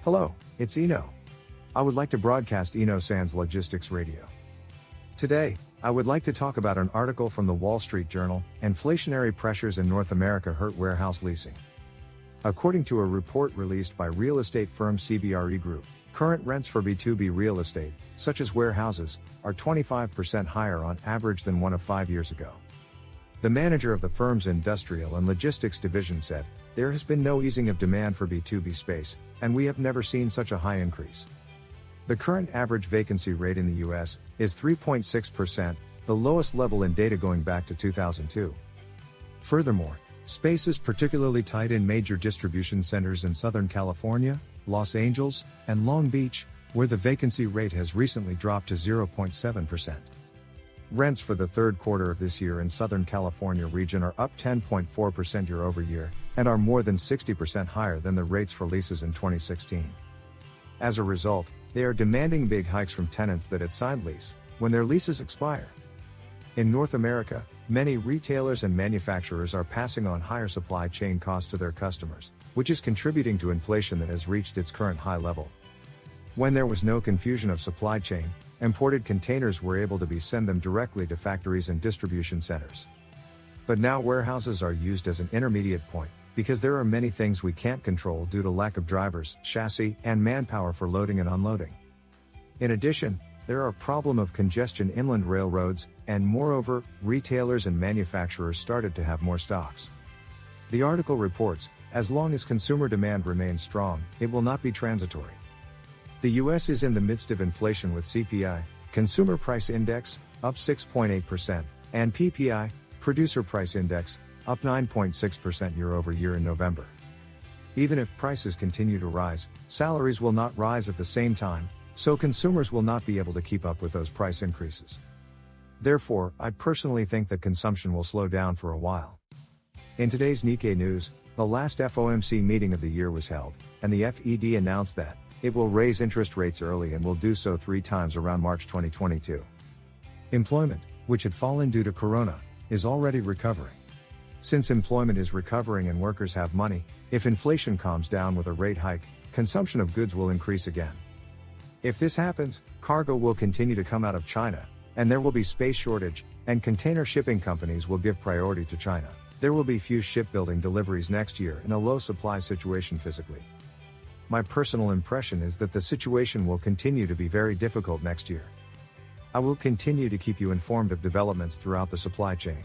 Hello, it's Iino. I would like to broadcast Iino Sans Logistics Radio. Today, I would like to talk about an article from the Wall Street Journal, Inflationary Pressures in North America Hurt Warehouse Leasing. According to a report released by real estate firm CBRE Group, current rents for B2B real estate, such as warehouses, are 25% higher on average than one of 5 years ago. The manager of the firm's industrial and logistics division said, "There has been no easing of demand for B2B space, and we have never seen such a high increase." The current average vacancy rate in the US is 3.6%, the lowest level in data going back to 2002. Furthermore, space is particularly tight in major distribution centers in Southern California, Los Angeles, and Long Beach, where the vacancy rate has recently dropped to 0.7%. Rents for the third quarter of this year in Southern California region are up 10.4% year over year, and are more than 60% higher than the rates for leases in 2016. As a result, they are demanding big hikes from tenants that had signed lease, when their leases expire. In North America, many retailers and manufacturers are passing on higher supply chain costs to their customers, which is contributing to inflation that has reached its current high level. When there was no confusion of supply chain, imported containers were able to be sent them directly to factories and distribution centers. But now warehouses are used as an intermediate point, because there are many things we can't control due to lack of drivers, chassis, and manpower for loading and unloading. In addition, there are a problem of congestion inland railroads, and moreover, retailers and manufacturers started to have more stocks. The article reports, as long as consumer demand remains strong, it will not be transitory. The US is in the midst of inflation with CPI, Consumer Price Index, up 6.8%, and PPI, Producer Price Index, up 9.6% year over year in November. Even if prices continue to rise, salaries will not rise at the same time, so consumers will not be able to keep up with those price increases. Therefore, I personally think that consumption will slow down for a while. In today's Nikkei news, the last FOMC meeting of the year was held, and the Fed announced that it will raise interest rates early and will do so 3 times around March 2022. Employment, which had fallen due to Corona, is already recovering. Since employment is recovering and workers have money, if inflation calms down with a rate hike, consumption of goods will increase again. If this happens, cargo will continue to come out of China, and there will be space shortage, and container shipping companies will give priority to China. There will be few shipbuilding deliveries next year in a low supply situation physically. My personal impression is that the situation will continue to be very difficult next year. I will continue to keep you informed of developments throughout the supply chain.